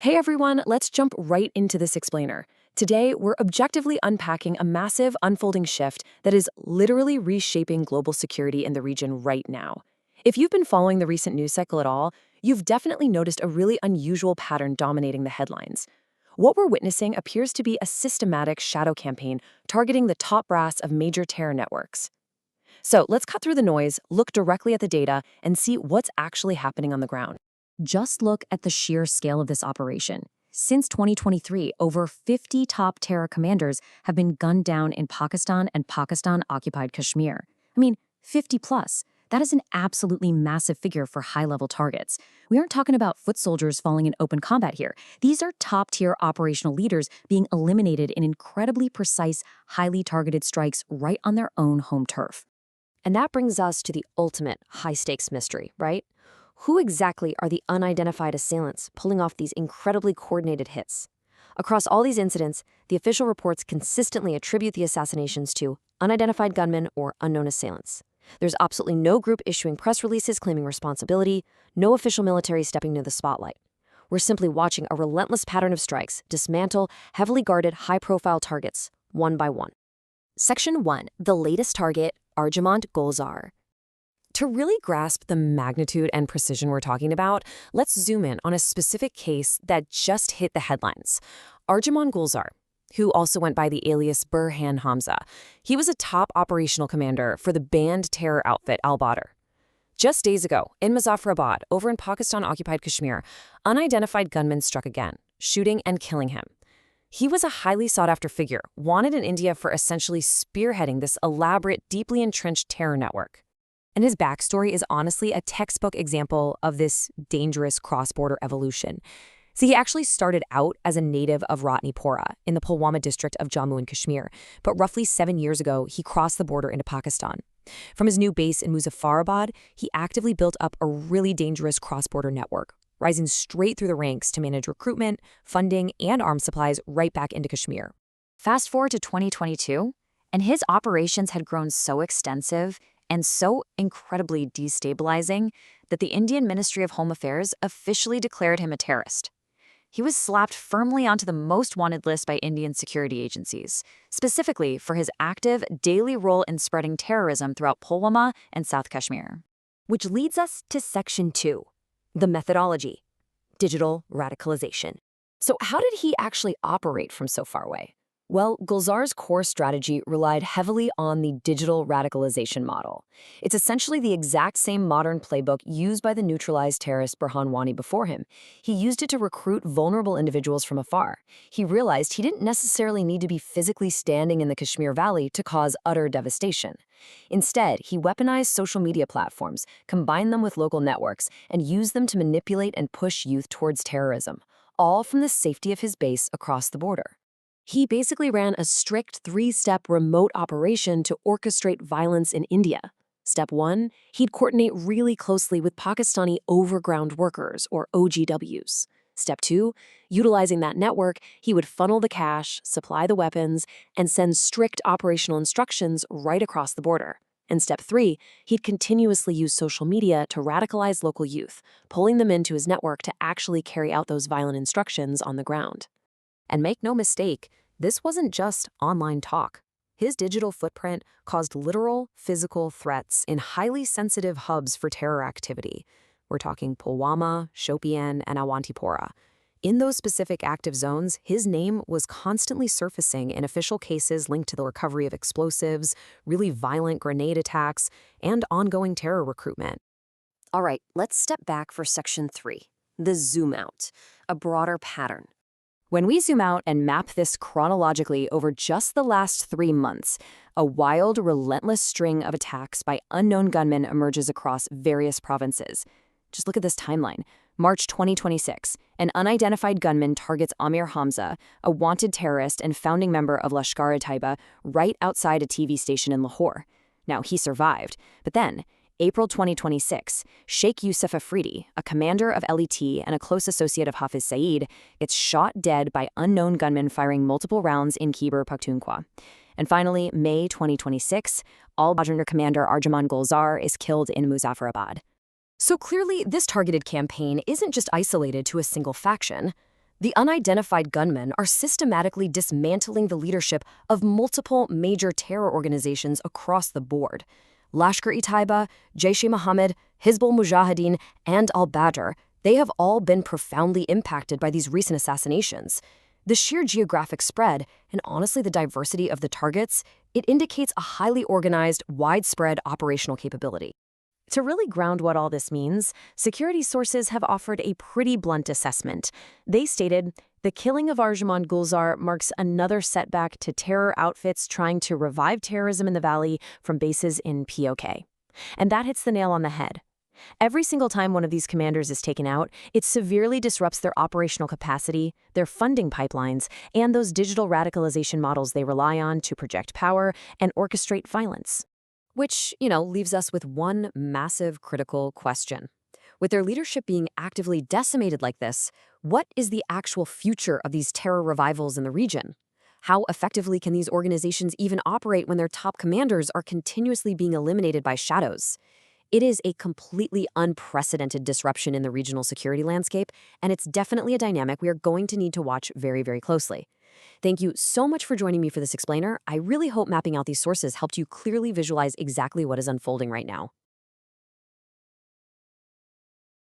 Hey everyone, let's jump right into this explainer. Today, we're objectively unpacking a massive, unfolding shift that is literally reshaping global security in the region right now. If you've been following the recent news cycle at all, you've definitely noticed a really unusual pattern dominating the headlines. What we're witnessing appears to be a systematic shadow campaign targeting the top brass of major terror networks. So let's cut through the noise, look directly at the data, and see what's actually happening on the ground. Just look at the sheer scale of this operation. Since 2023, over 50 top terror commanders have been gunned down in Pakistan and Pakistan-occupied Kashmir. 50 plus. That is an absolutely massive figure for high-level targets. We aren't talking about foot soldiers falling in open combat here. These are top-tier operational leaders being eliminated in incredibly precise, highly targeted strikes right on their own home turf. And that brings us to the ultimate high-stakes mystery, right? Who exactly are the unidentified assailants pulling off these incredibly coordinated hits? Across all these incidents, the official reports consistently attribute the assassinations to unidentified gunmen or unknown assailants. There's absolutely no group issuing press releases claiming responsibility, no official military stepping into the spotlight. We're simply watching a relentless pattern of strikes dismantle heavily guarded, high-profile targets, one by one. Section 1. The latest target, Arjamand Gulzar. To really grasp the magnitude and precision we're talking about, let's zoom in on a specific case that just hit the headlines. Arjamand Gulzar, who also went by the alias Burhan Hamza. He was a top operational commander for the banned terror outfit Al-Badr. Just days ago, in Muzaffarabad, over in Pakistan-occupied Kashmir, unidentified gunmen struck again, shooting and killing him. He was a highly sought-after figure, wanted in India for essentially spearheading this elaborate, deeply entrenched terror network. And his backstory is honestly a textbook example of this dangerous cross-border evolution. See, he actually started out as a native of Ratnipora in the Pulwama district of Jammu and Kashmir, but roughly 7 years ago, he crossed the border into Pakistan. From his new base in Muzaffarabad, he actively built up a really dangerous cross-border network, rising straight through the ranks to manage recruitment, funding, and arms supplies right back into Kashmir. Fast forward to 2022, and his operations had grown so extensive and so incredibly destabilizing that the Indian Ministry of Home Affairs officially declared him a terrorist. He was slapped firmly onto the most wanted list by Indian security agencies, specifically for his active daily role in spreading terrorism throughout Pulwama and South Kashmir. Which leads us to Section 2, the methodology, digital radicalization. So how did he actually operate from so far away? Well, Gulzar's core strategy relied heavily on the digital radicalization model. It's essentially the exact same modern playbook used by the neutralized terrorist Burhan Wani before him. He used it to recruit vulnerable individuals from afar. He realized he didn't necessarily need to be physically standing in the Kashmir Valley to cause utter devastation. Instead, he weaponized social media platforms, combined them with local networks, and used them to manipulate and push youth towards terrorism, all from the safety of his base across the border. He basically ran a strict 3-step remote operation to orchestrate violence in India. Step 1, he'd coordinate really closely with Pakistani overground workers, or OGWs. Step 2, utilizing that network, he would funnel the cash, supply the weapons, and send strict operational instructions right across the border. And step 3, he'd continuously use social media to radicalize local youth, pulling them into his network to actually carry out those violent instructions on the ground. And make no mistake, this wasn't just online talk. His digital footprint caused literal, physical threats in highly sensitive hubs for terror activity. We're talking Pulwama, Shopian, and Awantipora. In those specific active zones, his name was constantly surfacing in official cases linked to the recovery of explosives, really violent grenade attacks, and ongoing terror recruitment. All right, let's step back for Section 3, the zoom out, a broader pattern. When we zoom out and map this chronologically over just the last 3 months, a wild, relentless string of attacks by unknown gunmen emerges across various provinces. Just look at this timeline. March 2026, an unidentified gunman targets Amir Hamza, a wanted terrorist and founding member of Lashkar-e-Taiba, right outside a TV station in Lahore. Now, he survived, but then, April 2026, Sheikh Yusuf Afridi, a commander of LET and a close associate of Hafiz Saeed, gets shot dead by unknown gunmen firing multiple rounds in Khyber Pakhtunkhwa. And finally, May 2026, Al-Badr commander Arjamand Gulzar is killed in Muzaffarabad. So clearly, this targeted campaign isn't just isolated to a single faction. The unidentified gunmen are systematically dismantling the leadership of multiple major terror organizations across the board. Lashkar-e-Taiba, Jaish-e-Mohammed, Hizbul Mujahideen, and al-Badr, they have all been profoundly impacted by these recent assassinations. The sheer geographic spread, and honestly the diversity of the targets, it indicates a highly organized, widespread operational capability. To really ground what all this means, security sources have offered a pretty blunt assessment. They stated, the killing of Arjman Gulzar marks another setback to terror outfits trying to revive terrorism in the valley from bases in POK. And that hits the nail on the head. Every single time one of these commanders is taken out, it severely disrupts their operational capacity, their funding pipelines, and those digital radicalization models they rely on to project power and orchestrate violence. Which, leaves us with one massive critical question. With their leadership being actively decimated like this, what is the actual future of these terror revivals in the region? How effectively can these organizations even operate when their top commanders are continuously being eliminated by shadows? It is a completely unprecedented disruption in the regional security landscape, and it's definitely a dynamic we are going to need to watch very, very closely. Thank you so much for joining me for this explainer. I really hope mapping out these sources helped you clearly visualize exactly what is unfolding right now.